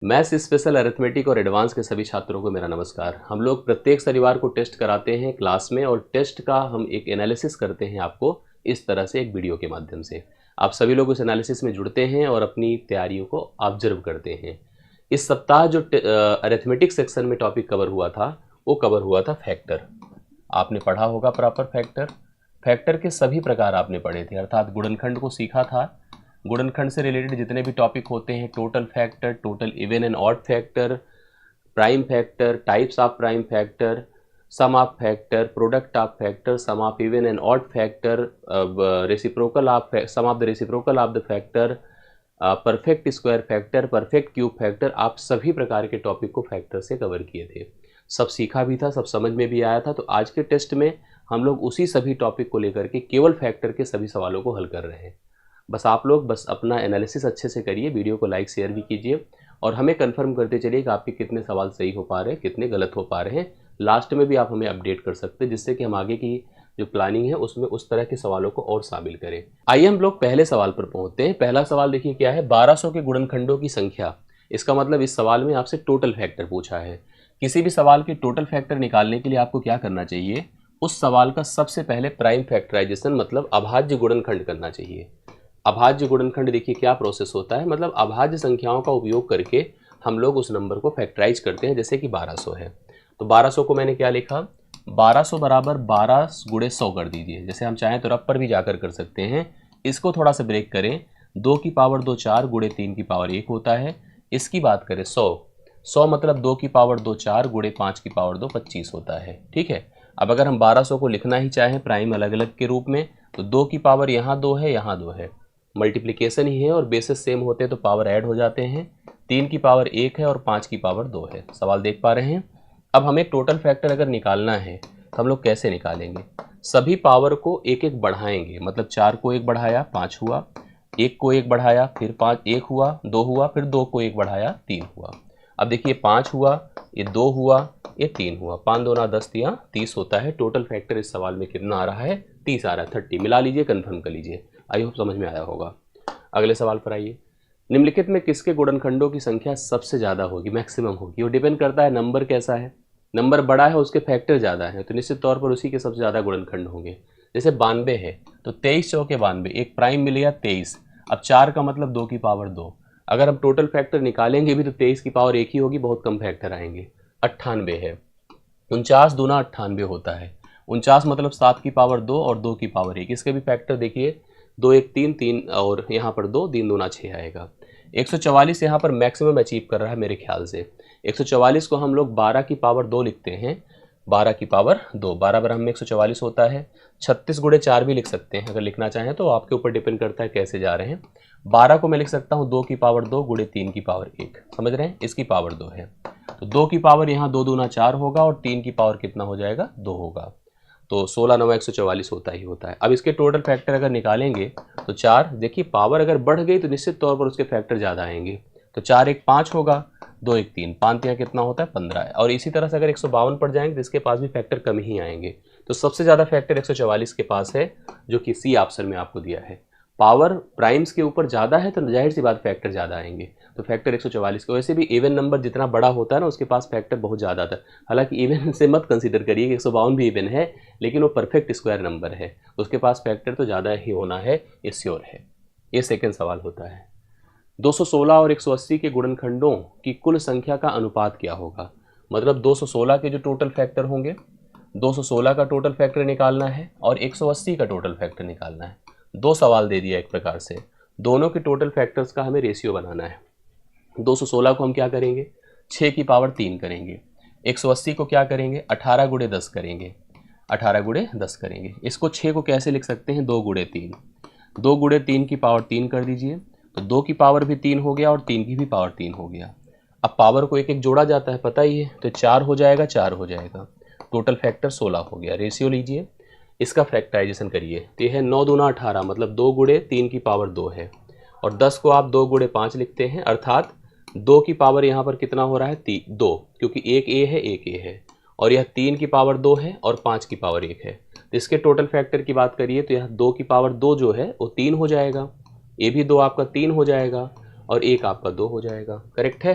Maths special arithmetic और advance के सभी छात्रों को मेरा नमस्कार। हम लोग प्रत्येक शनिवार को टेस्ट कराते हैं क्लास में और टेस्ट का हम एक एनालिसिस करते हैं आपको इस तरह से एक वीडियो के माध्यम से। आप सभी लोग उस एनालिसिस में जुड़ते हैं और अपनी तैयारियों को ऑब्जर्व करते हैं। इस सप्ताह जो अरिथमेटिक सेक्शन में टॉपिक कवर हुआ था वो कवर हुआ था फैक्टर। आपने पढ़ा होगा प्रॉपर फैक्टर। फैक्टर के सभी प्रकार आपने पढ़े थे, अर्थात गुणनखंड को सीखा था। गुणनखंड से रिलेटेड जितने भी टॉपिक होते हैं, total factor, total even and odd factor, prime factor, types of prime factor, sum of factor, product of factor, sum of even and odd factor, reciprocal of sum of the reciprocal of the factor, perfect square factor, perfect cube factor, आप सभी प्रकार के topic को factor से cover किए थे। सब सीखा भी था, सब समझ में भी आया था। तो आज के टेस्ट में हम लोग उसी सभी टॉपिक को लेकर के केवल फैक्टर के सभी सवालों को हल कर रहे हैं। बस आप लोग अपना एनालिसिस अच्छे से करिए, वीडियो को लाइक शेयर भी कीजिए और हमें कंफर्म करते चलिए कि आपके कितने सवाल सही हो पा रहे हैं, कितने गलत हो पा रहे हैं। लास्ट में भी आप हमें अपडेट कर सकते हैं, जिससे कि हम आगे की जो प्लानिंग है उसमें उस तरह के सवालों को और शामिल करें। आइए हम लोग पहले सवाल पर पहुंचते हैं। पहला सवाल देखिए क्या है, 1200 के गुणनखंडों की संख्या। इसका मतलब इस सवाल में आपसे टोटल फैक्टर पूछा है। किसी भी सवाल के टोटल फैक्टर निकालने के लिए आपको क्या करना चाहिए, उस सवाल का सबसे पहले प्राइम फैक्टराइजेशन मतलब अभाज्य गुणनखंड करना चाहिए। अभाज्य गुणनखंड देखिए क्या प्रोसेस होता है, मतलब अभाज्य संख्याओं का उपयोग करके हम लोग उस नंबर को फैक्टराइज करते हैं। जैसे कि 1200 है तो 1200 को मैंने क्या लिखा, 1200 बराबर 12 गुणे 100 कर दीजिए। जैसे हम चाहें तो रफ पर भी जाकर कर सकते हैं। इसको थोड़ा सा ब्रेक करें, 2 की पावर 2 4 गुणे 3 की पावर 1 होता है। इसकी बात करें 100 मतलब 2 की पावर 2 4 गुणे 5 की पावर 2 25 होता है। ठीक है, अब अगर हम 1200 को लिखना ही चाहें प्राइम अलग अलग के रूप में तो 2 की पावर यहाँ 2 है, यहाँ 2 है, मल्टीप्लिकेशन ही है और बेसिस सेम होते हैं तो पावर ऐड हो जाते हैं। 3 की पावर 1 है और 5 की पावर 2 है। सवाल देख पा रहे हैं। अब हमें टोटल फैक्टर अगर निकालना है तो हम लोग कैसे निकालेंगे, सभी पावर को एक एक बढ़ाएंगे। मतलब 4 को 1 बढ़ाया 5 हुआ, 1 को 1 बढ़ाया फिर 5 1 हुआ 2 हुआ, फिर 2 को 1 बढ़ाया 3 हुआ। अब देखिए 5 हुआ, ये 2 हुआ, ये 3 हुआ, 5 दूना 10 या 30 होता है। टोटल फैक्टर इस सवाल में कितना आ रहा है, 30 आ रहा है। 30 मिला लीजिए, कन्फर्म कर लीजिए। आई होप समझ में आया होगा। अगले सवाल पर आइए। निम्नलिखित में किसके गुणनखंडों की संख्या सबसे ज़्यादा होगी, मैक्सिमम होगी। वो डिपेंड करता है नंबर कैसा है। नंबर बड़ा है उसके फैक्टर ज़्यादा है तो निश्चित तौर पर उसी के सबसे ज़्यादा गुणनखंड होंगे। जैसे 92 है तो 23 चौके 92, एक प्राइम मिल गया 23। अब 4 का मतलब 2 की पावर 2। अगर हम टोटल फैक्टर निकालेंगे भी तो 23 की पावर 1 ही होगी, बहुत कम फैक्टर आएंगे। 98 है, 49 दूना 98 होता है। 49 मतलब 7 की पावर 2 और 2 की पावर 1। इसके भी फैक्टर देखिए, 2 1 3 3 और यहाँ पर 2 3 दूना 6 आएगा। 144 यहाँ पर मैक्सिमम अचीव कर रहा है मेरे ख्याल से। 144 को हम लोग 12 की पावर 2 लिखते हैं, 12 की पावर 2, 12 बराबर में 144 होता है। 36 गुणे 4 भी लिख सकते हैं अगर लिखना चाहें तो, आपके ऊपर डिपेंड करता है कैसे जा रहे हैं। 12 को मैं लिख सकता हूँ 2 की पावर 2 गुणे 3 की पावर 1, समझ रहे हैं, इसकी पावर 2 है। तो 2 की पावर यहाँ 2 दूना 4 होगा और 3 की पावर कितना हो जाएगा, 2 होगा। तो 16 9 144 होता ही होता है। अब इसके टोटल फैक्टर अगर निकालेंगे तो 4, देखिए पावर अगर बढ़ गई तो निश्चित तौर पर उसके फैक्टर ज़्यादा आएंगे। तो 4 1 5 होगा, 2 1 3, 5 यहाँ कितना होता है 15 है। और इसी तरह से अगर 152 पर जाएंगे तो इसके पास भी फैक्टर कम ही आएंगे। तो सबसे ज़्यादा फैक्टर 144 के पास है, जो कि सी ऑप्शन में आपको दिया है। पावर प्राइम्स के ऊपर ज़्यादा है तो जाहिर सी बात फैक्टर ज़्यादा आएंगे। तो फैक्टर 144 को, वैसे भी इवन नंबर जितना बड़ा होता है ना उसके पास फैक्टर बहुत ज़्यादा आता है। हालांकि इवन से मत कंसीडर करिए कि 152 भी इवन है, लेकिन वो परफेक्ट स्क्वायर नंबर है, उसके पास फैक्टर तो ज़्यादा ही होना है, ये श्योर है। ये सेकेंड सवाल होता है। 216 और 180 के गुणनखंडों की कुल संख्या का अनुपात क्या होगा। मतलब 216 के जो टोटल फैक्टर होंगे, 216 का टोटल फैक्टर निकालना है और 180 का टोटल फैक्टर निकालना है। दो सवाल दे दिया एक प्रकार से, दोनों के टोटल फैक्टर्स का हमें रेशियो बनाना है। 216 को हम क्या करेंगे, 6 की पावर 3 करेंगे। 180 को क्या करेंगे, 18 गुणे 10 करेंगे। 18 गुणे 10 करेंगे। इसको 6 को कैसे लिख सकते हैं, 2 गुणे 3। 2 गुणे 3 की पावर 3 कर दीजिए तो 2 की पावर भी 3 हो गया और 3 की भी पावर 3 हो गया। अब पावर को एक एक जोड़ा जाता है पता ही है, तो 4 हो जाएगा, 4 हो जाएगा। टोटल फैक्टर 16 हो गया। रेशियो लीजिए, इसका फैक्टराइजेशन करिए तो ये है 9 दूना 18, मतलब 2 गुणे 3 की पावर 2 है। और 10 को आप 2 गुणे 5 लिखते हैं, अर्थात 2 की पावर यहाँ पर कितना हो रहा है, 2, क्योंकि एक ए है एक ए है। और यह 3 की पावर 2 है और 5 की पावर 1 है। तो इसके टोटल फैक्टर की बात करिए तो यह 2 की पावर 2 जो है वो 3 हो जाएगा, ये भी 2 आपका 3 हो जाएगा और 1 आपका 2 हो जाएगा। करेक्ट है।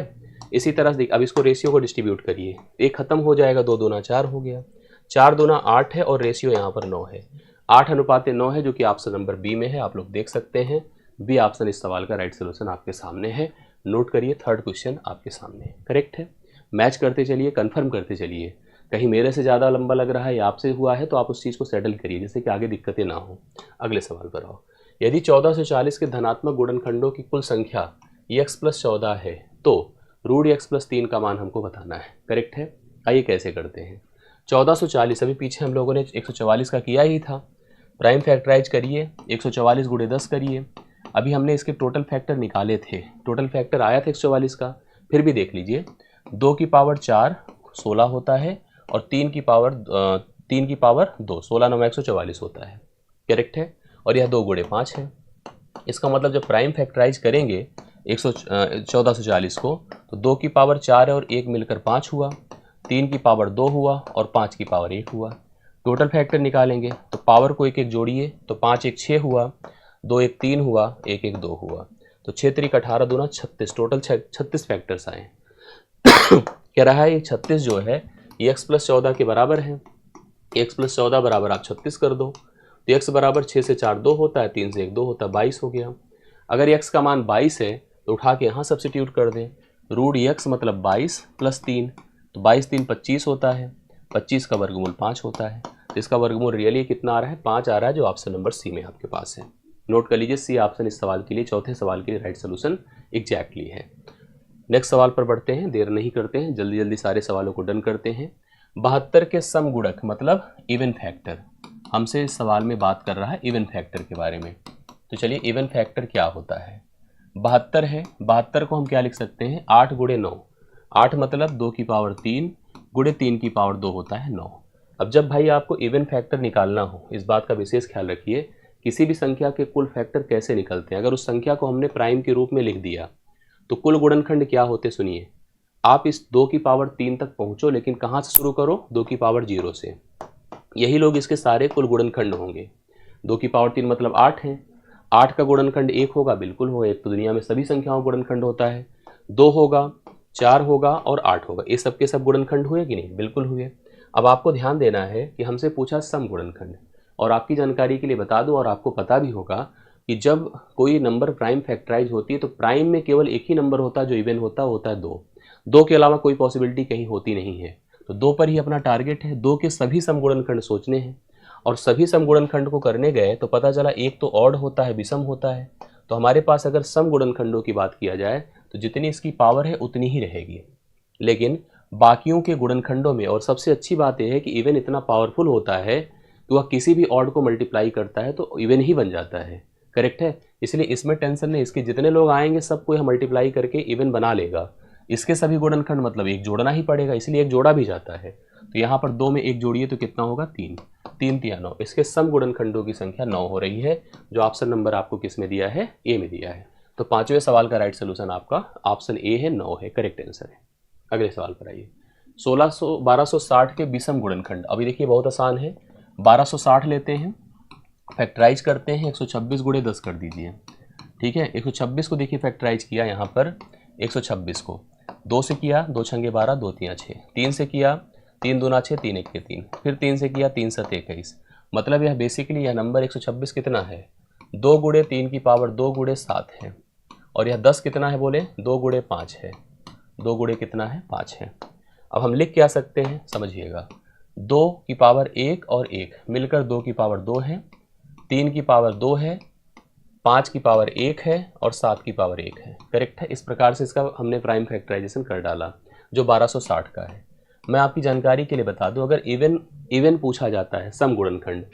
इसी तरह से अब इसको रेशियो को डिस्ट्रीब्यूट करिए, एक खत्म हो जाएगा, 2 दूना 4 हो गया, 4 दूना 8 है और रेशियो यहाँ पर 9 है, 8:9 है, जो कि ऑप्शन नंबर बी में है। आप लोग देख सकते हैं बी ऑप्शन इस सवाल का राइट सोल्यूशन आपके सामने है। नोट करिए, थर्ड क्वेश्चन आपके सामने करेक्ट है। मैच करते चलिए, कंफर्म करते चलिए, कहीं मेरे से ज़्यादा लंबा लग रहा है या आपसे हुआ है तो आप उस चीज़ को सेटल करिए जिससे कि आगे दिक्कतें ना हो। अगले सवाल पर आओ। यदि 14 से 40 के धनात्मक गुणनखंडों की कुल संख्या x + 14 है तो √x + 3 का मान हमको बताना है। करेक्ट है। आइए कैसे करते हैं। 1440 अभी पीछे हम लोगों ने 144 का किया ही था, प्राइम फैक्टराइज करिए, 144 × 10 करिए। अभी हमने इसके टोटल फैक्टर निकाले थे, टोटल फैक्टर आया था 144 का। फिर भी देख लीजिए, 2 की पावर 4 16 होता है और 3 की पावर 2 16 9 144 होता है। करेक्ट है। और यह 2 × 5 है। इसका मतलब जब प्राइम फैक्टराइज करेंगे 1440 को तो 2 की पावर 4 है और 1 मिलकर 5 हुआ, 3 की पावर 2 हुआ और 5 की पावर 1 हुआ। टोटल फैक्टर निकालेंगे तो पावर को एक एक जोड़िए तो 5 1 6 हुआ, 2 1 3 हुआ, 1 1 2 हुआ, तो 6 3 18 दूना 36, टोटल 36 फैक्टर्स आए। कह रहा है ये 36 जो है ये x + 14 के बराबर है। x + 14 बराबर आप 36 कर दो तो x बराबर 6 से 4 2 होता है, 3 से 1 2 होता है, 22 हो गया। अगर x का मान 22 है तो उठा के यहाँ सब्स्टिट्यूट कर दें, √x मतलब 22 + 3, तो 22 3 25 होता है, 25 का वर्गमूल 5 होता है, तो इसका वर्गमूल रियली कितना आ रहा है, 5 आ रहा है, जो ऑप्शन नंबर सी में आपके पास है। नोट कर लीजिए, सी ऑप्शन इस सवाल के लिए, चौथे सवाल के लिए राइट सोल्यूशन एग्जैक्टली है। नेक्स्ट सवाल पर बढ़ते हैं, देर नहीं करते हैं, जल्दी जल्दी सारे सवालों को डन करते हैं। 72 के समगुणक मतलब इवन फैक्टर, हमसे इस सवाल में बात कर रहा है इवन फैक्टर के बारे में। तो चलिए इवन फैक्टर क्या होता है। 72 है, 72 को हम क्या लिख सकते हैं, 8 × 9, 8 मतलब 2 की पावर 3 × 3 की पावर 2 होता है 9। अब जब भाई आपको इवन फैक्टर निकालना हो, इस बात का विशेष ख्याल रखिए, किसी भी संख्या के कुल फैक्टर कैसे निकलते हैं। अगर उस संख्या को हमने प्राइम के रूप में लिख दिया तो कुल गुणनखंड क्या होते, सुनिए। आप इस 2 की पावर 3 तक पहुंचो, लेकिन कहाँ से शुरू करो, 2 की पावर 0 से। यही लोग इसके सारे कुल गुणनखंड होंगे। 2 की पावर 3 मतलब 8 है, 8 का गुणनखंड 1 होगा, बिल्कुल होगा, एक तो दुनिया में सभी संख्याओं का गुणनखंड होता है। 2 होगा, 4 होगा और 8 होगा, ये सब के सब गुणनखंड हुए कि नहीं, बिल्कुल हुए। अब आपको ध्यान देना है कि हमसे पूछा सम गुणनखंड, और आपकी जानकारी के लिए बता दूं और आपको पता भी होगा कि जब कोई नंबर प्राइम फैक्टराइज होती है तो प्राइम में केवल एक ही नंबर होता है जो इवन होता है 2। 2 के अलावा कोई पॉसिबिलिटी कहीं होती नहीं है, तो 2 पर ही अपना टारगेट है। 2 के सभी सम गुणनखंड सोचने हैं, और सभी सम गुणनखंड को करने गए तो पता चला एक तो ऑड होता है, विषम होता है। तो हमारे पास अगर सम गुणनखंडों की बात किया जाए तो जितनी इसकी पावर है उतनी ही रहेगी, लेकिन बाकियों के गुणनखंडों में, और सबसे अच्छी बात यह है कि इवन इतना पावरफुल होता है कि वह किसी भी ऑड को मल्टीप्लाई करता है तो इवन ही बन जाता है। करेक्ट है। इसलिए इसमें टेंशन नहीं, इसके जितने लोग आएंगे सबको यह मल्टीप्लाई करके इवन बना लेगा। इसके सभी गुणनखंड मतलब एक जोड़ना ही पड़ेगा, इसलिए एक जोड़ा भी जाता है। तो यहाँ पर 2 में 1 जोड़िए तो कितना होगा, 3, 3 3 9, इसके सम गुणनखंडों की संख्या 9 हो रही है, जो ऑप्शन नंबर आपको किस में दिया है, ए में दिया है। तो 5वें सवाल का राइट सोल्यूशन आपका ऑप्शन ए है, 9 है, करेक्ट आंसर है। अगले सवाल पर आइए। 1260 के विषम गुणनखंड, अभी देखिए बहुत आसान है। 1260 लेते हैं, फैक्टराइज करते हैं, 126 × 10 कर दीजिए। ठीक है, 126 को देखिए फैक्टराइज किया यहाँ पर, 126 को 2 से किया, 2 छंगे 12, 2 3 6, 3 से किया, 3 दूना 6, 3 1 3, फिर 3 से किया, 3 7 21। मतलब यह बेसिकली यह नंबर 126 कितना है, 2 × 3 की पावर 2 × 7 है, और यह 10 कितना है बोले, 2 × 5 है, 2 × कितना है, 5 है। अब हम लिख क्या सकते हैं, समझिएगा, 2 की पावर 1 और 1 मिलकर 2 की पावर 2 है, 3 की पावर 2 है, 5 की पावर 1 है और 7 की पावर 1 है। करेक्ट है। इस प्रकार से इसका हमने प्राइम फैक्टराइजेशन कर डाला, जो 1260 का है। मैं आपकी जानकारी के लिए बता दूं, अगर इवन पूछा जाता है सम गुणनखंड,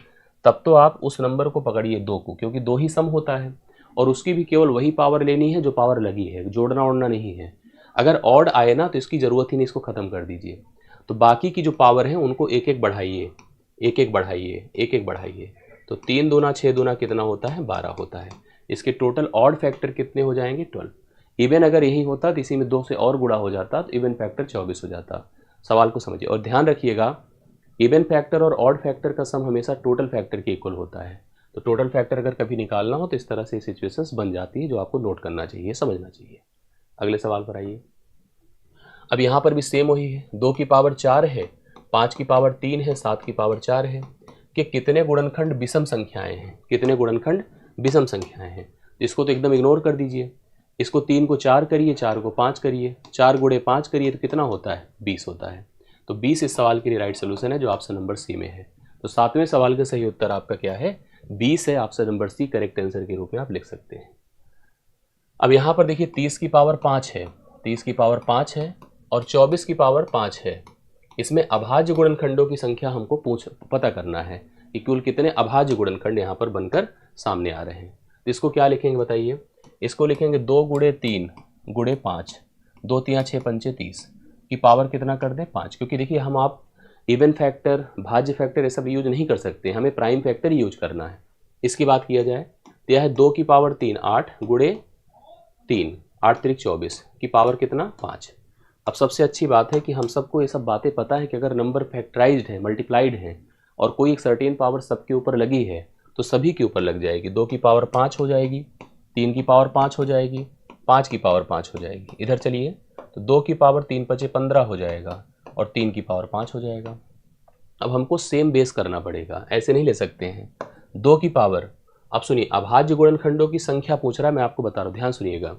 तब तो आप उस नंबर को पकड़िए 2 को, क्योंकि 2 ही सम होता है और उसकी भी केवल वही पावर लेनी है जो पावर लगी है, जोड़ना ओड़ना नहीं है। अगर ऑड आए ना तो इसकी ज़रूरत ही नहीं, इसको ख़त्म कर दीजिए। तो बाकी की जो पावर है उनको एक एक बढ़ाइए, एक एक बढ़ाइए, एक एक बढ़ाइए, तो 3 दूना 6 दूना कितना होता है, 12 होता है। इसके टोटल ऑड फैक्टर कितने हो जाएंगे, 12। इवन अगर यही होता तो इसी में 2 से और गुणा हो जाता तो इवन फैक्टर 24 हो जाता। सवाल को समझिए और ध्यान रखिएगा, इवन फैक्टर और ऑड फैक्टर का सम हमेशा टोटल फैक्टर के इक्वल होता है। तो टोटल फैक्टर अगर कभी निकालना हो तो इस तरह से सिचुएशंस बन जाती है, जो आपको नोट करना चाहिए, समझना चाहिए। अगले सवाल पर आइए। अब यहाँ पर भी सेम वही है, 2 की पावर 4 है, 5 की पावर 3 है, 7 की पावर 4 है कि कितने गुणनखंड विषम संख्याएं हैं, कितने गुणनखंड विषम संख्याएं हैं। इसको तो एकदम इग्नोर कर दीजिए, इसको 3 को 4 करिए, 4 को 5 करिए, 4 गुणे 5 करिए तो कितना होता है, 20 होता है। तो 20 इस सवाल के लिए राइट सोल्यूशन है जो ऑप्शन नंबर सी में है। तो 7वें सवाल का सही उत्तर आपका क्या है, 20 है, option number C correct answer के रूप में आप लिख सकते हैं। अब यहाँ पर देखिए 30 की पावर 5 है, 30 की पावर 5 है और 24 की पावर 5 है। इसमें अभाज्य गुणनखंडों की संख्या हमको पता करना है कि कुल कितने अभाज्य गुणनखंड यहाँ पर बनकर सामने आ रहे हैं। तो इसको क्या लिखेंगे बताइए, इसको लिखेंगे 2 गुणे 3 गुणे 5, 2 3 6 पंचे 30 की पावर कितना कर दें 5, क्योंकि देखिए हम आप इवन फैक्टर, भाज्य फैक्टर ये सब यूज नहीं कर सकते, हमें प्राइम फैक्टर यूज करना है। इसकी बात किया जाए तो यह है 2 की पावर 3 8 गुणे 3 8 3 24 की पावर कितना 5। अब सबसे अच्छी बात है कि हम सबको ये सब बातें पता है कि अगर नंबर फैक्टराइज्ड है, मल्टीप्लाइड है और कोई एक सर्टेन पावर सबके ऊपर लगी है तो सभी के ऊपर लग जाएगी। 2 की पावर 5 हो जाएगी, 3 की पावर 5 हो जाएगी, 5 की पावर 5 हो जाएगी। इधर चलिए तो 2 की पावर 3 5 15 हो जाएगा और 3 की पावर 5 हो जाएगा। अब हमको सेम बेस करना पड़ेगा, ऐसे नहीं ले सकते हैं। 2 की पावर, अब सुनिए अभाज्य गुणनखंडों की संख्या पूछ रहा है, मैं आपको बता रहा हूँ, ध्यान सुनिएगा।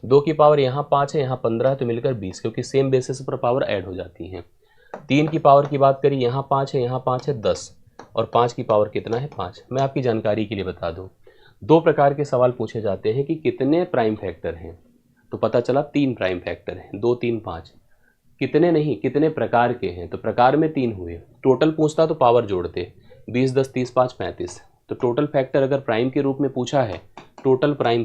2 की पावर यहाँ 5 है, यहाँ 15 है, तो मिलकर 20, क्योंकि सेम बेसिस पर पावर ऐड हो जाती हैं। 3 की पावर की बात करिए, यहाँ 5 है, यहाँ 5 है, 10 और 5 की पावर कितना है 5। मैं आपकी जानकारी के लिए बता दूँ, 2 प्रकार के सवाल पूछे जाते हैं कि कितने प्राइम फैक्टर हैं, तो पता चला 3 प्राइम फैक्टर हैं, 2 3 5। कितने नहीं, कितने प्रकार के हैं, तो प्रकार में 3 हुए। टोटल पूछता तो पावर जोड़ते, 20 10 30 5 35। तो टोटल फैक्टर अगर प्राइम के रूप में पूछा है, टोटल प्राइम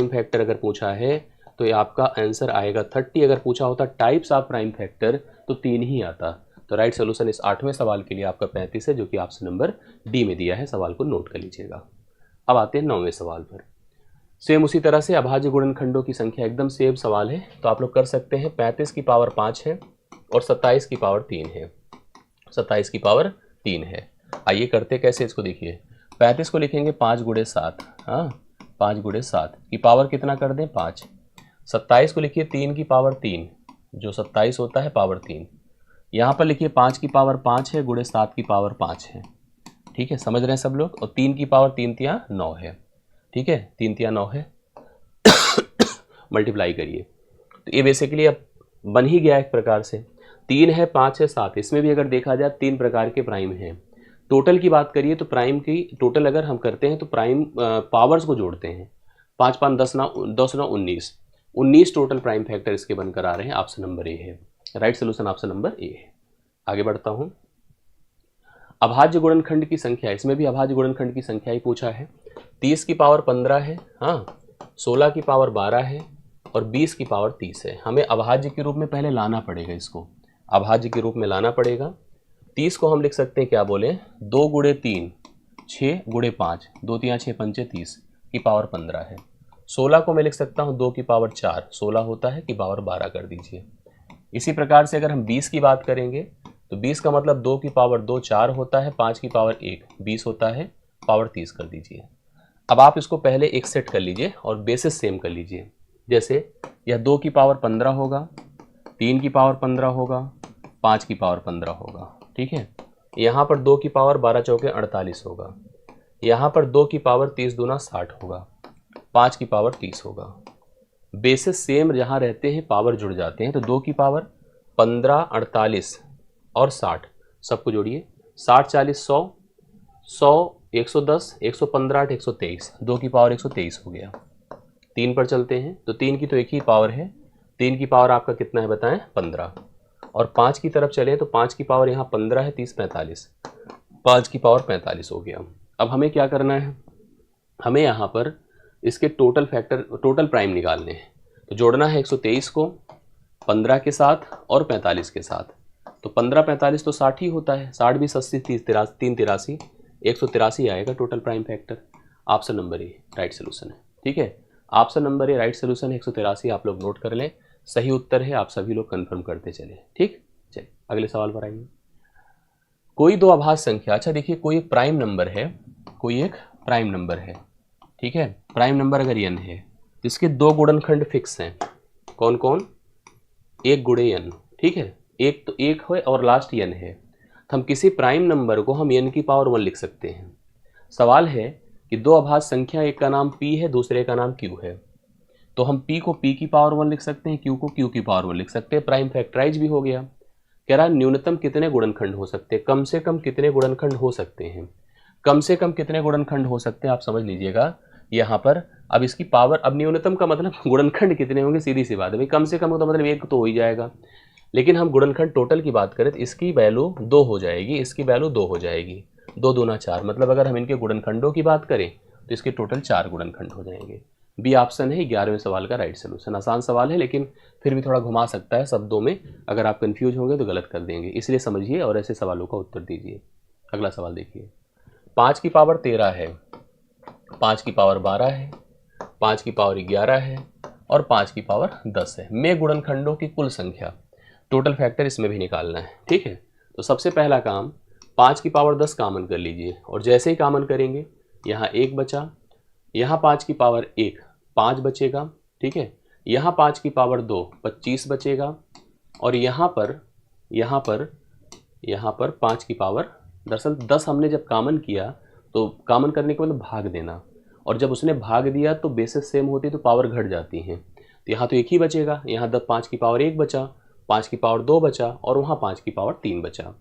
फैक्टर अगर पूछा है तो ये आपका आंसर आएगा 30। अगर पूछा होता टाइप्स ऑफ प्राइम फैक्टर तो 3 ही आता। तो राइट सोल्यूशन इस 8वें सवाल के लिए आपका 35 है, जो कि ऑप्शन नंबर डी में दिया है। सवाल को नोट कर लीजिएगा। अब आते हैं 9वें सवाल पर। सेम उसी तरह से अभाज्य गुणनखंडों की संख्या, एकदम सेम सवाल है, तो आप लोग कर सकते हैं। 35 की पावर 5 है और 27 की पावर 3 है, 27 की पावर 3 है। आइए करते कैसे इसको देखिए। 35 को लिखेंगे 5 गुणे 7, हाँ 5 गुणे 7 की पावर कितना कर दें 5। 27 को लिखिए 3 की पावर 3, जो 27 होता है पावर 3। यहाँ पर लिखिए 5 की पावर 5 है गुणे 7 की पावर 5 है। ठीक है, समझ रहे हैं सब लोग। और 3 की पावर 3 तिया 9 है। ठीक है, 3 तिया 9 है। मल्टीप्लाई करिए तो ये बेसिकली अब बन ही गया एक प्रकार से। 3 है, 5 है, 7। इसमें भी अगर देखा जाए 3 प्रकार के प्राइम हैं। टोटल की बात करिए तो प्राइम की टोटल अगर हम करते हैं तो प्राइम पावर्स को जोड़ते हैं। 5 5 10 9 19 टोटल प्राइम फैक्टर इसके बनकर आ रहे हैं। ऑप्शन नंबर ए है, right solution option number A है। आगे बढ़ता हूँ। अभाज्य गुणनखंड की संख्या, इसमें भी अभाज्य गुणनखंड की संख्या ही पूछा है। 30 की पावर 15 है, हाँ 16 की पावर 12 है और 20 की पावर 30 है। हमें अभाज्य के रूप में पहले लाना पड़ेगा, इसको अभाज्य के रूप में लाना पड़ेगा। 30 को हम लिख सकते हैं क्या बोले, 2 गुणे 3 6 गुणे 5, 2 3 6 पंचे 30 की पावर 15 है। 16 को मैं लिख सकता हूँ 2 की पावर 4, 16 होता है, की पावर 12 कर दीजिए। इसी प्रकार से अगर हम 20 की बात करेंगे तो 20 का मतलब 2 की पावर 2 4 होता है, 5 की पावर 1 20 होता है, पावर 30 कर दीजिए। अब आप इसको पहले एक सेट कर लीजिए और बेसिस सेम कर लीजिए। जैसे यह 2 की पावर 15 होगा, 3 की पावर 15 होगा, 5 की पावर 15 होगा। ठीक है, यहाँ पर 2 की पावर 12 चौके 48 होगा, यहाँ पर 2 की पावर 30 दूना 60 होगा, 5 की पावर 30 होगा। बेसिस सेम जहाँ रहते हैं पावर जुड़ जाते हैं। तो 2 की पावर 15 48 और 60 सबको जोड़िए, 60 40 100 100 110 115 8 123, 2 की पावर 123 हो गया। 3 पर चलते हैं तो 3 की तो एक ही पावर है, 3 की पावर आपका कितना है बताएं 15। और 5 की तरफ चले तो 5 की पावर यहाँ 15 है, 30 45, 5 की पावर 45 हो गया। अब हमें क्या करना है, हमें यहाँ पर इसके टोटल फैक्टर, टोटल प्राइम निकालने हैं। तो जोड़ना है 123 को 15 के साथ और 45 के साथ। तो 15 45 तो 60 ही होता है, 60 20 80 30 3 83 183 आएगा total prime factor. Option number A right solution है। ठीक है, option number A right solution है, 183 आप लोग नोट कर लें, सही उत्तर है। आप सभी लोग कंफर्म करते चले। ठीक, चलिए अगले सवाल पर आइए। कोई दो अभाज्य संख्या, अच्छा देखिए कोई एक प्राइम नंबर है, कोई एक प्राइम नंबर है। ठीक है, प्राइम नंबर अगर n है तो इसके 2 गुणनखंड फिक्स हैं। कौन कौन, 1 गुणे n, ठीक है, एक तो 1 है और लास्ट n है, तो हम किसी प्राइम नंबर को हम n की पावर 1 लिख सकते हैं। सवाल है कि दो अभाज्य संख्या, एक का नाम p है, दूसरे का नाम q है, तो हम p को p की पावर 1 लिख सकते हैं, q को q की पावर 1 लिख सकते हैं, प्राइम फैक्टराइज भी हो गया। कह रहा न्यूनतम कितने गुणनखंड हो सकते हैं, कम से कम कितने गुणनखंड हो सकते हैं, कम से कम कितने गुणनखंड हो सकते हैं, आप समझ लीजिएगा यहाँ पर। अब इसकी पावर, अब न्यूनतम का मतलब गुणनखंड कितने होंगे, सीधी सी बात है भाई, कम से कम तो मतलब 1 तो हो ही जाएगा, लेकिन हम गुणनखंड टोटल की बात करें तो इसकी वैल्यू 2 हो जाएगी, इसकी वैल्यू 2 हो जाएगी, 2 दूना 4, मतलब अगर हम इनके गुणनखंडों की बात करें तो इसके टोटल 4 गुणनखंड हो जाएंगे। बी ऑप्शन है 11वें सवाल का राइट सोल्यूशन। आसान सवाल है लेकिन फिर भी थोड़ा घुमा सकता है शब्दों में, अगर आप कंफ्यूज होंगे तो गलत कर देंगे, इसलिए समझिए और ऐसे सवालों का उत्तर दीजिए। अगला सवाल देखिए, 5 की पावर 13 है, 5 की पावर 12 है, 5 की पावर 11 है और 5 की पावर 10 है, में गुणनखंडों की कुल संख्या, टोटल फैक्टर इसमें भी निकालना है, ठीक है। तो सबसे पहला काम 5 की पावर 10 कामन कर लीजिए, और जैसे ही कामन करेंगे यहाँ 1 बचा, यहाँ 5 की पावर 1 5 बचेगा, ठीक है, यहाँ 5 की पावर 2 25 बचेगा, और यहाँ पर 5 की पावर, दरअसल 10 हमने जब कामन किया तो कामन करने के मतलब भाग देना, और जब उसने भाग दिया तो बेसिस सेम होती तो पावर घट जाती हैं, तो यहाँ तो एक ही बचेगा, यहाँ 5 की पावर 1 बचा, 5 की पावर 2 बचा, और वहाँ 5 की पावर 3 बचा,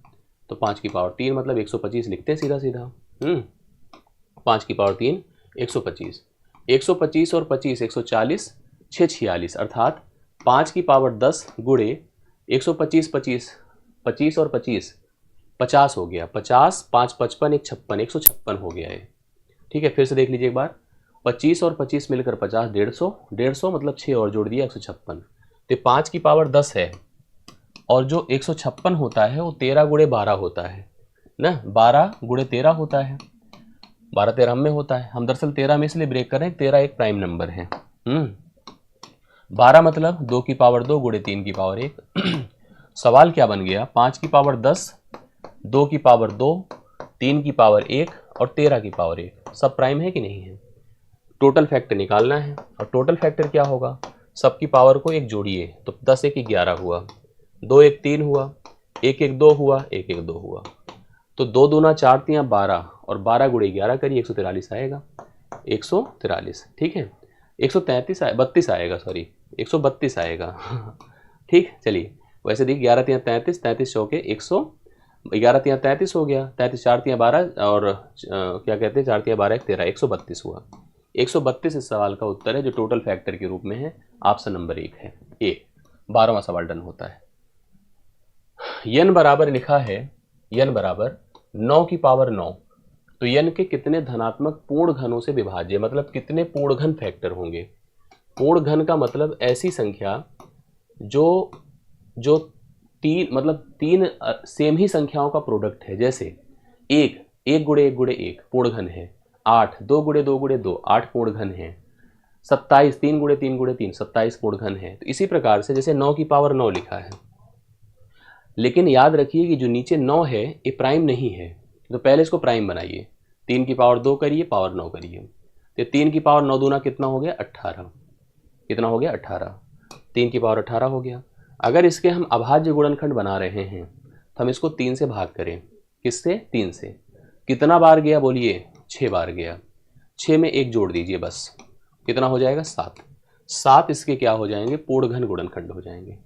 तो 5 की पावर 3 मतलब 125 लिखते हैं सीधा सीधा। 5 की पावर 3 125, 125 और 25 140, 6 46, अर्थात 5 की पावर 10 गुणे 125 25 25 और 25 50 हो गया, 50 5 55 1 56, 156 हो गया है, ठीक है। फिर से देख लीजिए एक बार, 25 और 25 मिलकर 50, 150, 150 मतलब 6 और जोड़ दिया 156, तो 5 की पावर 10 है, और जो 156 होता है वो 13 गुणे 12 होता है ना, 12 गुणे 13 होता है, 12 13 में होता है, हम दरअसल 13 में इसलिए ब्रेक कर रहे हैं, 13 एक प्राइम नंबर है। 12 मतलब 2 की पावर 2 गुणे 3 की पावर 1। सवाल क्या बन गया, 5 की पावर 10, 2 की पावर 2, 3 की पावर 1 और 13 की पावर 1, सब प्राइम है कि नहीं है। टोटल फैक्टर निकालना है, और टोटल फैक्टर क्या होगा, सबकी पावर को एक जोड़िए, तो 10 1 11 हुआ, 2 1 3 हुआ, 1 1 2 हुआ, 1 1 2 हुआ, तो 2 दूना 4 3 12, और 12 गुणे 11 करिए 143 आएगा, 143, ठीक है, 133 32 आएगा, सॉरी 132 आएगा। ठीक, चलिए वैसे देखिए 11 3 33, 33 चौके 100, 11 3 33 हो गया, 33 4 3 12, और क्या कहते हैं 4 3 12 13, 132 हुआ। 132 इस सवाल का उत्तर है, जो टोटल फैक्टर के रूप में है, ऑप्शन नंबर 1 है, ए। 12वां सवाल डन होता है। n बराबर लिखा है, n बराबर 9 की पावर 9, तो n के कितने धनात्मक पूर्ण घनों से विभाज्य, मतलब कितने पूर्ण घन फैक्टर होंगे। पूर्ण घन का मतलब ऐसी संख्या जो तीन, मतलब 3 सेम ही संख्याओं का प्रोडक्ट है, जैसे 1 गुणे 1 गुणे 1 पूर्ण घन है, 8 2 गुणे 2 गुणे 2 8 पूर्ण घन है, 27 3 गुणे 3 गुणे 3 27 पूर्ण घन है। तो इसी प्रकार से जैसे 9 की पावर 9 लिखा है, लेकिन याद रखिए कि जो नीचे 9 है ये प्राइम नहीं है, तो पहले इसको प्राइम बनाइए, 3 की पावर 2 करिए, पावर 9 करिए, तो 3 की पावर 9 दूना कितना हो गया 18, कितना हो गया 18, 3 की पावर 18 हो गया। अगर इसके हम अभाज्य गुणनखंड बना रहे हैं तो हम इसको 3 से भाग करें, किससे 3 से, कितना बार गया बोलिए 6 बार गया, 6 में 1 जोड़ दीजिए बस, कितना हो जाएगा 7, 7 इसके क्या हो जाएंगे पूर्ण घन गुणनखंड हो जाएंगे।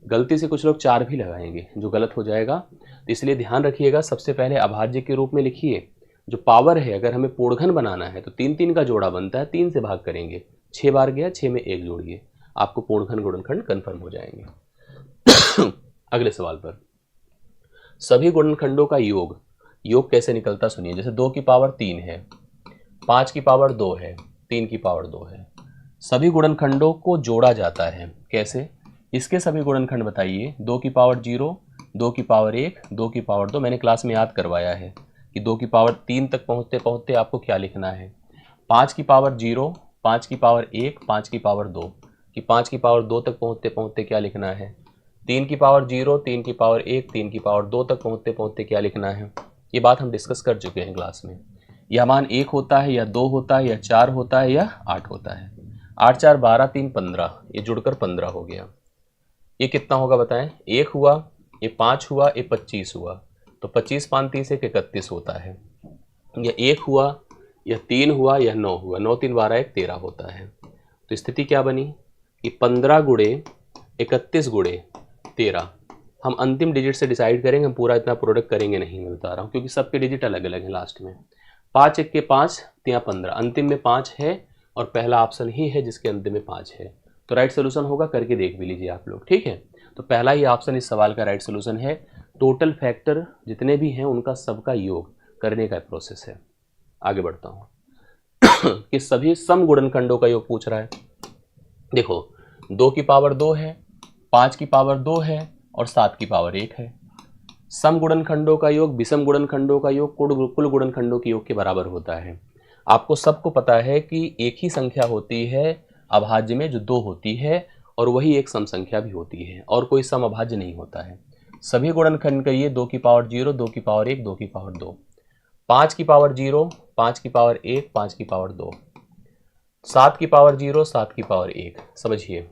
गलती से कुछ लोग 4 भी लगाएंगे जो गलत हो जाएगा, तो इसलिए ध्यान रखिएगा सबसे पहले अभाज्य के रूप में लिखिए, जो पावर है अगर हमें पूर्ण घन बनाना है तो 3 3 का जोड़ा बनता है, 3 से भाग करेंगे, 6 बार गया 6 में 1 जोड़िए, आपको पूर्ण घन गुणनखंड कन्फर्म हो जाएंगे। अगले सवाल पर, सभी गुणनखंडों का योग कैसे निकलता सुनिए। जैसे 2 की पावर 3 है, 5 की पावर 2 है, 3 की पावर 2 है, सभी गुणनखंडों को जोड़ा जाता है, कैसे, इसके सभी गुणनखंड बताइए। 2 की पावर 0, 2 की पावर 1, 2 की पावर 2, मैंने क्लास में याद करवाया है कि 2 की पावर 3 तक पहुँचते पहुँचते आपको क्या लिखना है। 5 की पावर 0, 5 की पावर 1, 5 की पावर 2, कि 5 की पावर 2 तक पहुँचते पहुँचते क्या लिखना है। 3 की पावर 0, 3 की पावर 1, 3 की पावर 2 तक पहुँचते पहुँचते क्या लिखना है। ये बात हम डिस्कस कर चुके हैं क्लास में। यह मान 1 होता है या 2 होता है या 4 होता है या 8 होता है। 8 4 12 3 15, ये जुड़कर 15 हो गया। ये कितना होगा बताएं, 1 हुआ, ये 5 हुआ, ये 25 हुआ, तो 25 5 30 एक 31 होता है। यह 1 हुआ, यह 3 हुआ, यह 9 हुआ, 9 3 12 1 13 होता है। तो स्थिति क्या बनी कि 15 गुणे 31 गुणे 13। हम अंतिम डिजिट से डिसाइड करेंगे, हम पूरा इतना प्रोडक्ट करेंगे नहीं, मैं बता रहा हूँ, क्योंकि सबके डिजिट अलग अलग हैं लास्ट में। 5 1 के 5 यहाँ 15, अंतिम में 5 है और पहला ऑप्शन ही है जिसके अंतिम में 5 है। तो राइट सोल्यूशन होगा, करके देख भी लीजिए आप लोग, ठीक है। तो पहला ही ऑप्शन इस सवाल का राइट सोल्यूशन है। टोटल फैक्टर जितने भी हैं उनका सबका योग करने का प्रोसेस है। आगे बढ़ता हूँ कि सभी सम गुणनखंडों का योग पूछ रहा है। देखो 2 की पावर 2 है, 5 की पावर 2 है और 7 की पावर 1 है। सम गुणनखंडों का योग विषम गुणनखंडों का योग कुल गुणनखंडों के योग के बराबर होता है। आपको सबको पता है कि एक ही संख्या होती है अभाज्य में जो 2 होती है, और वही एक सम संख्या भी होती है, और कोई सम अभाज्य नहीं होता है। सभी गुणनखंड करिए, 2 की पावर 0, 2 की पावर 1, 2 की पावर 2, 5 की पावर 0, 5 की पावर 1, 5 की पावर 2, 7 की पावर 0, 7 की पावर 1। समझिए,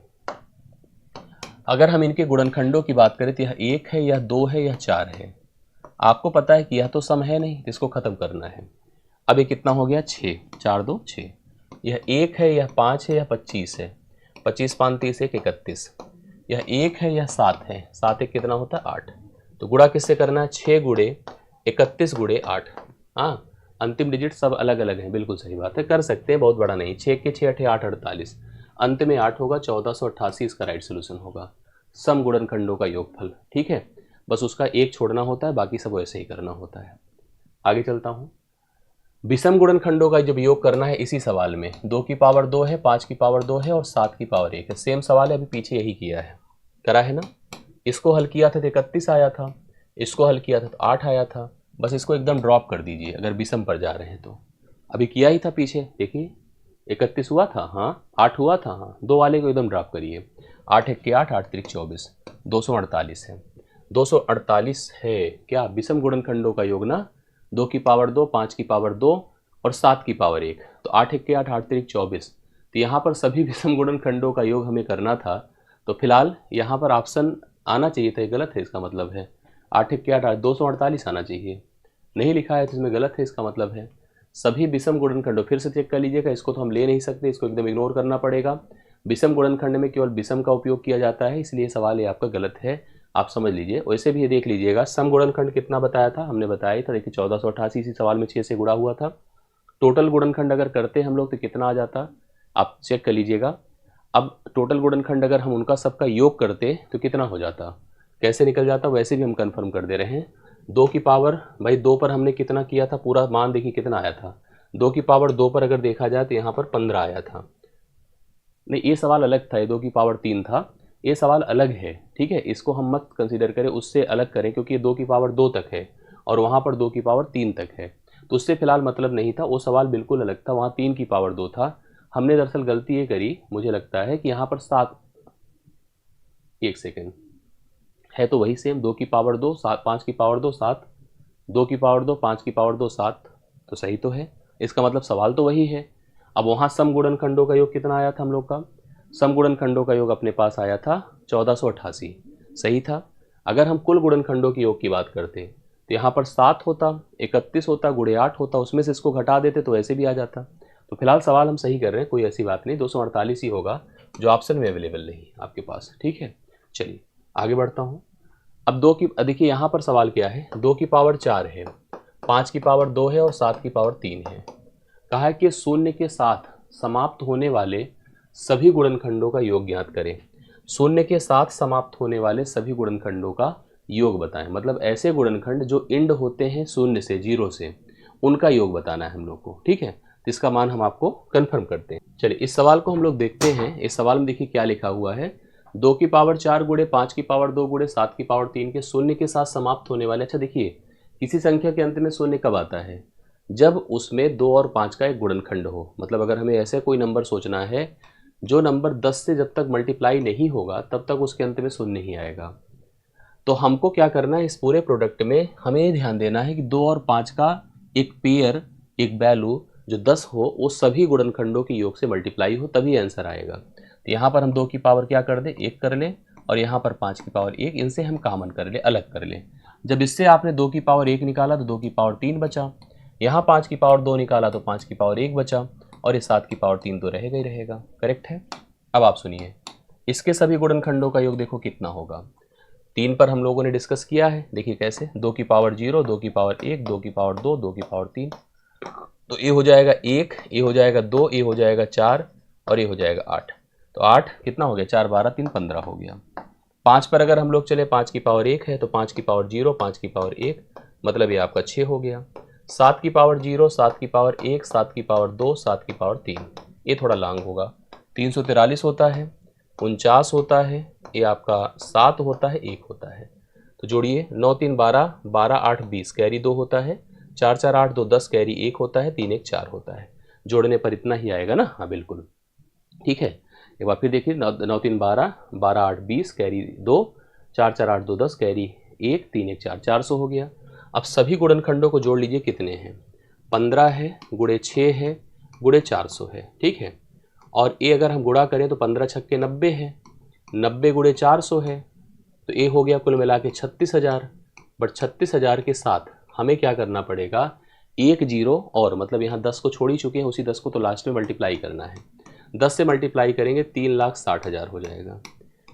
अगर हम इनके गुणनखंडों की बात करें तो यह 1 है, यह 2 है, यह 4 है। आपको पता है कि यह तो सम है नहीं, इसको खत्म करना है। अब ये कितना हो गया, 6, 4 2 6। यह 1 है, यह 5 है, यह 25 है, 25 5 30 1 31। यह 1 है, यह 7 है, 7 1 कितना होता है 8। तो गुणा किससे करना है, 6 गुणे 31 गुणे 8। हाँ, अंतिम डिजिट सब अलग अलग हैं, बिल्कुल सही बात है, कर सकते हैं, बहुत बड़ा नहीं। 6 के 6 8 8 48, अंत में 8 होगा, 1488 इसका राइट सोल्यूशन होगा। सम गुणनखंडों का योगफल, ठीक है, बस उसका एक छोड़ना होता है, बाकी सब वैसे ही करना होता है। आगे चलता हूँ। विषम गुणनखंडों का जब योग करना है इसी सवाल में, 2 की पावर 2 है, 5 की पावर 2 है और 7 की पावर 1 है। सेम सवाल है, अभी पीछे यही किया है, करा है ना। इसको हल किया था तो 31 आया था, इसको हल किया था तो 8 आया था। बस इसको एकदम ड्रॉप कर दीजिए अगर विषम पर जा रहे हैं तो। अभी किया ही था पीछे, देखिए 31 हुआ था, हाँ 8 हुआ था, हाँ 2 वाले को एकदम ड्रॉप करिए। 8 1 के 8, 8 3 24, 248 है। 248 है क्या विषम गुणनखंडों का योग ना, 2 की पावर 2, 5 की पावर 2 और 7 की पावर 1। तो 8 1 के 8, 8 3 24। तो यहाँ पर सभी विषम गुणनखंडों का योग हमें करना था, तो फिलहाल यहाँ पर ऑप्शन आना चाहिए था, गलत है, इसका मतलब है 8 1 के 8 248 आना चाहिए, नहीं लिखा है तो इसमें गलत है, इसका मतलब है सभी विषम गुणनखंडों। फिर से चेक कर लीजिएगा, इसको तो हम ले नहीं सकते, इसको एकदम इग्नोर करना पड़ेगा। विषम गुणनखंड में केवल विषम का उपयोग किया जाता है, इसलिए सवाल ये आपका गलत है, आप समझ लीजिए। वैसे भी ये देख लीजिएगा, सम गुणनखंड कितना बताया था, हमने बताया था, देखिए 1488 इसी सवाल में 6 से गुणा हुआ था। टोटल गुणनखंड अगर करते हम लोग तो कितना आ जाता, आप चेक कर लीजिएगा। अब टोटल गुणनखंड अगर हम उनका सबका योग करते तो कितना हो जाता, कैसे निकल जाता, वैसे भी हम कंफर्म कर दे रहे हैं। 2 की पावर, भाई 2 पर हमने कितना किया था, पूरा मान देखिए कितना आया था। 2 की पावर 2 पर अगर देखा जाए तो यहाँ पर 15 आया था। नहीं, ये सवाल अलग था, ये 2 की पावर 3 था, ये सवाल अलग है, ठीक है, इसको हम मत कंसीडर करें, उससे अलग करें, क्योंकि ये 2 की पावर 2 तक है और वहाँ पर 2 की पावर 3 तक है, तो उससे फिलहाल मतलब नहीं था, वो सवाल बिल्कुल अलग था, वहाँ 3 की पावर 2 था। हमने दरअसल गलती ये करी, मुझे लगता है कि यहाँ पर 7, 1 सेकेंड, है तो वही सेम, 2 की पावर 2 7, 5 की पावर 2 7, 2 की पावर 2, 5 की पावर 2 7, तो सही तो है, इसका मतलब सवाल तो वही है। अब वहाँ सम गुणनखंडों का योग कितना आया था हम लोग का, सम गुणनखंडों का योग अपने पास आया था 1488, सही था। अगर हम कुल गुणनखंडों के योग की बात करते तो यहाँ पर 7 होता, 31 होता, गुणे 8 होता, उसमें से इसको घटा देते तो ऐसे भी आ जाता। तो फिलहाल सवाल हम सही कर रहे हैं, कोई ऐसी बात नहीं, 248 ही होगा जो ऑप्शन में अवेलेबल नहीं आपके पास, ठीक है। चलिए आगे बढ़ता हूँ। अब 2 की, देखिए यहाँ पर सवाल क्या है, 2 की पावर 4 है, 5 की पावर 2 है और 7 की पावर 3 है। कहा है कि शून्य के साथ समाप्त होने वाले सभी गुणनखंडों का योग ज्ञात करें। शून्य के साथ समाप्त होने वाले सभी गुणनखंडों का योग बताएं, मतलब ऐसे गुणनखंड जो इंड होते हैं शून्य से, 0 से, उनका योग बताना है हम लोग को, ठीक है। तो इसका मान हम आपको कंफर्म करते हैं। चलिए इस सवाल को हम लोग देखते हैं। इस सवाल में देखिए क्या लिखा हुआ है, 2 की पावर 4 गुणे 5 की पावर 2 गुणे 7 की पावर 3 के शून्य के साथ समाप्त होने वाले। अच्छा देखिए, किसी संख्या के अंत में शून्य कब आता है, जब उसमें 2 और 5 का एक गुणनखंड हो। मतलब अगर हमें ऐसे कोई नंबर सोचना है जो नंबर 10 से जब तक मल्टीप्लाई नहीं होगा तब तक उसके अंत में शून्य नहीं आएगा। तो हमको क्या करना है, इस पूरे प्रोडक्ट में हमें ये ध्यान देना है कि 2 और 5 का एक पेयर, एक वैल्यू जो 10 हो, वो सभी गुणनखंडों के योग से मल्टीप्लाई हो, तभी आंसर आएगा। तो यहाँ पर हम 2 की पावर क्या कर दें, 1 कर लें, और यहाँ पर 5 की पावर 1, इनसे हम कॉमन कर ले, अलग कर ले। जब इससे आपने 2 की पावर 1 निकाला तो 2 की पावर 3 बचा, यहाँ 5 की पावर 2 निकाला तो 5 की पावर 1 बचा, और ये 7 की पावर 3 तो रहेगा ही रहेगा। करेक्ट है। अब आप सुनिए, इसके सभी गुणनखंडों का योग देखो कितना होगा। 3 पर हम लोगों ने डिस्कस किया है, देखिए कैसे, 2 की पावर 0, 2 की पावर 1, 2 की पावर 2, 2 की पावर 3, तो ये हो जाएगा 1, ये हो जाएगा 2, ये हो जाएगा 4, और ये हो जाएगा 8। तो 8 कितना हो गया, 4 12 3 15 हो गया। 5 पर अगर हम लोग चले, 5 की पावर 1 है तो 5 की पावर 0, 5 की पावर 1, मतलब ये आपका 6 हो गया। 7 की पावर 0, 7 की पावर 1, 7 की पावर 2, 7 की पावर 3, ये थोड़ा लॉन्ग होगा। 343 होता है, 49 होता है, ये आपका 7 होता है, 1 होता है। तो जोड़िए, 9 3 12, 12 8 20, कैरी 2 होता है, 4 4 8 2 10, कैरी 1 होता है, 3 1 4 होता है। जोड़ने पर इतना ही आएगा ना, हाँ बिल्कुल ठीक है। एक बार फिर देखिए, 9 3 12, 12 8 20, कैरी 2, 4 4 8 2 10, कैरी 1, 3 1 4, 400 हो गया। अब सभी गुणनखंडों को जोड़ लीजिए, कितने हैं, 15 है, गुणे 6 है, गुणे 400 है, ठीक है। और ये अगर हम गुणा करें तो 15 छक्के 90 है, 90 गुणे 400 है, तो ये हो गया कुल मिला के 36,000। बट 36,000 के साथ हमें क्या करना पड़ेगा, एक जीरो और, मतलब यहाँ 10 को छोड़ ही चुके हैं, उसी 10 को तो लास्ट में मल्टीप्लाई करना है। 10 से मल्टीप्लाई करेंगे 3,60,000 हो जाएगा।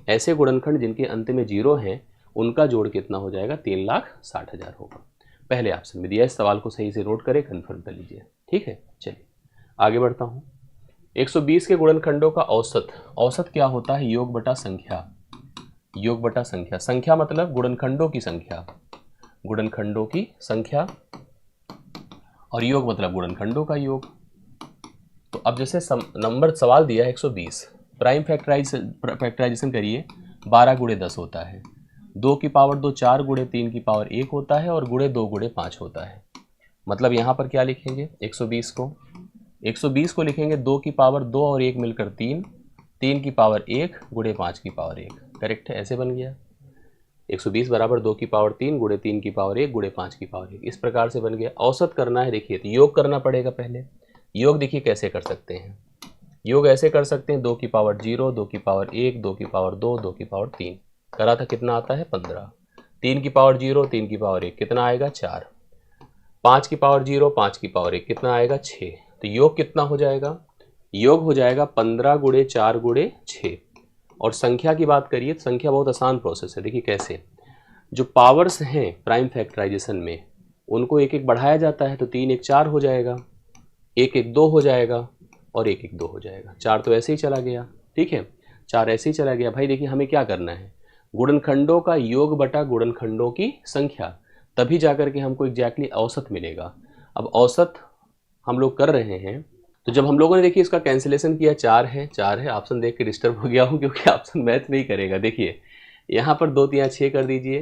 ऐसे गुणनखंड जिनके अंत में जीरो हैं उनका जोड़ कितना हो जाएगा, 3,60,000 होगा। पहले ऑप्शन में दिया, इस सवाल को सही से नोट करें, कन्फर्म कर लीजिए, ठीक है। चलिए आगे बढ़ता हूँ। 120 के गुणनखंडों का औसत, औसत क्या होता है, योग बटा संख्या। योग बटा संख्या, संख्या मतलब गुणनखंडों की संख्या, गुणनखंडों की संख्या, और योग मतलब गुणनखंडों का योग। तो अब जैसे नंबर सवाल दिया है 120, प्राइम फैक्टराइजेशन करिए, 12 गुणे 10 होता है, 2 की पावर 2 4, गुणे 3 की पावर 1 होता है, और गुणे 2 गुणे 5 होता है। मतलब यहाँ पर क्या लिखेंगे, 120 को लिखेंगे 2 की पावर 2 और 1 मिलकर 3, 3 की पावर 1 गुणे 5 की पावर 1। करेक्ट है, ऐसे बन गया। 120 बराबर 2 की पावर 3 गुणे 3 की पावर 1 गुणे 5 की पावर 1, इस प्रकार से बन गया। औसत करना है, देखिए तो योग करना पड़ेगा पहले। योग देखिए कैसे कर सकते हैं, योग ऐसे कर सकते हैं, 2 की पावर 0, 2 की पावर 1, 2 की पावर 2, 2 की पावर 3 करा था, कितना आता है 15। 3 की पावर 0, 3 की पावर 1 कितना आएगा 4, 5 की पावर 0, 5 की पावर 1 कितना आएगा 6। तो योग कितना हो जाएगा, योग हो जाएगा 15 गुणे 4 गुणे 6। और संख्या की बात करिए तो संख्या बहुत आसान प्रोसेस है, देखिए कैसे, जो पावर्स हैं प्राइम फैक्टराइजेशन में उनको एक एक बढ़ाया जाता है, तो 3 1 4 हो जाएगा, 1 1 2 हो जाएगा, और 1 1 2 हो जाएगा। 4 तो ऐसे ही चला गया, ठीक है, 4 ऐसे ही चला गया। भाई देखिए हमें क्या करना है, गुणनखंडों का योग बटा गुणनखंडों की संख्या, तभी जाकर के हमको एग्जैक्टली औसत मिलेगा। अब औसत हम लोग कर रहे हैं, तो जब हम लोगों ने देखिए इसका कैंसिलेशन किया, 4 है, 4 है, ऑप्शन देख के डिस्टर्ब हो गया हूँ क्योंकि ऑप्शन मैथ नहीं करेगा। देखिए यहाँ पर 2 तिया 6 कर दीजिए,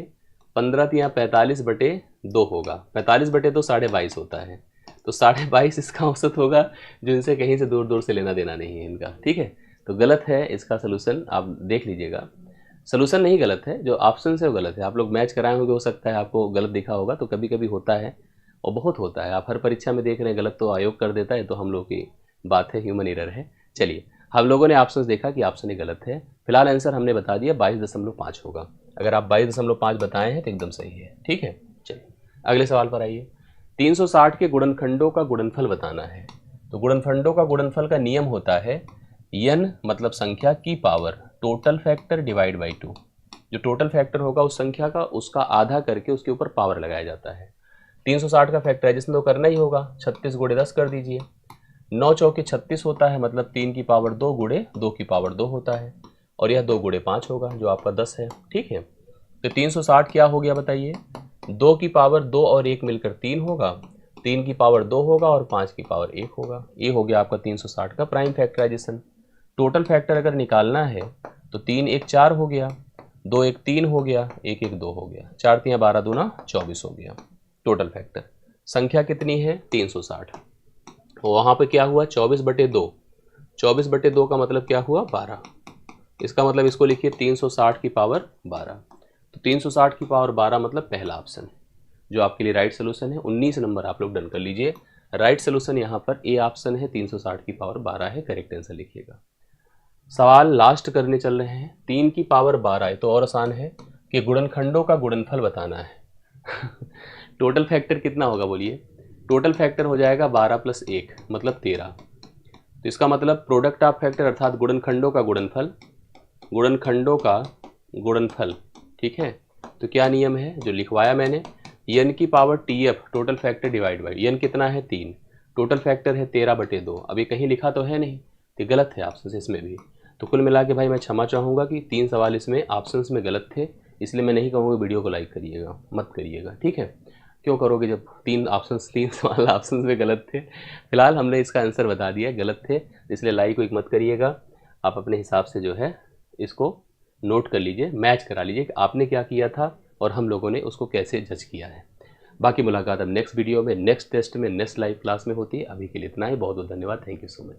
15 तिया 45 बटे 2 होगा, 45 बटे 2 22.5 होता है, तो 22.5 इसका औसत होगा, जो इनसे कहीं से दूर दूर से लेना देना नहीं है इनका, ठीक है। तो गलत है इसका सलूशन, आप देख लीजिएगा, सलूशन नहीं गलत है, जो ऑप्शन है वो गलत है। आप लोग मैच कराए होंगे, हो सकता है आपको गलत दिखा होगा, तो कभी कभी होता है और बहुत होता है। आप हर परीक्षा में देख रहे हैं गलत, तो आयोग कर देता है, तो हम लोग की बात है, ह्यूमन एरर है। चलिए हम लोगों ने ऑप्शन देखा कि ऑप्शन ही गलत है, फिलहाल आंसर हमने बता दिया 22.5 होगा। अगर आप 22.5 बताए हैं तो एकदम सही है, ठीक है। चलिए अगले सवाल पर आइए। 360 के गुणनखंडों का गुणनफल बताना है। तो गुणनखंडों का गुणनफल का नियम होता है n मतलब संख्या की power total factor divide by 2। जो टोटल फैक्टर होगा उस संख्या का, उसका आधा करके उसके ऊपर पावर लगाया जाता है। 360 का फैक्टराइजेशन तो करना ही होगा, 36 गुणे 10 कर दीजिए, 9 चौके 36 होता है, मतलब 3 की पावर 2 गुणे 2 की पावर 2 होता है, और यह 2 गुणे 5 होगा जो आपका 10 है, ठीक है। तो 360 क्या हो गया बताइए, 2 की पावर 2 और 1 मिलकर 3 होगा, 3 की पावर 2 होगा और 5 की पावर 1 होगा। ये हो गया आपका 360 का प्राइम फैक्टराइजेशन। टोटल फैक्टर अगर निकालना है तो 3 1 4 हो गया, 2 1 3 हो गया, 1 1 2 हो गया, 4 3 12 दूना 24 हो गया टोटल फैक्टर। संख्या कितनी है 360, वहाँ पे क्या हुआ 24 बटे 2, 24 बटे 2 का मतलब क्या हुआ 12। इसका मतलब इसको लिखिए 360 की पावर 12। तो 360 की पावर 12 मतलब पहला ऑप्शन है जो आपके लिए राइट सोल्यूशन है। 19 नंबर आप लोग डन कर लीजिए। राइट सोल्यूशन यहाँ पर ए ऑप्शन है, 360 की पावर 12 है, करेक्ट आंसर लिखिएगा। सवाल लास्ट करने चल रहे हैं। 3 की पावर 12 है तो और आसान है कि गुणनखंडों का गुणनफल बताना है। टोटल फैक्टर कितना होगा बोलिए? टोटल फैक्टर हो जाएगा 12 + 1 मतलब 13। तो इसका मतलब प्रोडक्ट ऑफ फैक्टर अर्थात गुणनखंडों का गुणनफल, गुणनखंडों का गुणनफल, ठीक है। तो क्या नियम है जो लिखवाया मैंने, n की power TF total factor divide by n कितना है 3, टोटल फैक्टर है 13/2। अभी कहीं लिखा तो है नहीं, तो गलत है ऑप्शन इसमें भी। तो कुल मिला के भाई मैं क्षमा चाहूँगा कि 3 सवाल इसमें ऑप्शंस में गलत थे, इसलिए मैं नहीं कहूँगा वीडियो को लाइक करिएगा, मत करिएगा, ठीक है। क्यों करोगे जब 3 सवाल ऑप्शंस में गलत थे। फिलहाल हमने इसका आंसर बता दिया, गलत थे, इसलिए लाइक वाइक मत करिएगा। आप अपने हिसाब से जो है इसको नोट कर लीजिए, मैच करा लीजिए कि आपने क्या किया था और हम लोगों ने उसको कैसे जज किया है। बाकी मुलाकात अब नेक्स्ट वीडियो में, नेक्स्ट टेस्ट में, नेक्स्ट लाइव क्लास में होती है। अभी के लिए इतना ही, बहुत बहुत धन्यवाद, थैंक यू सो मच।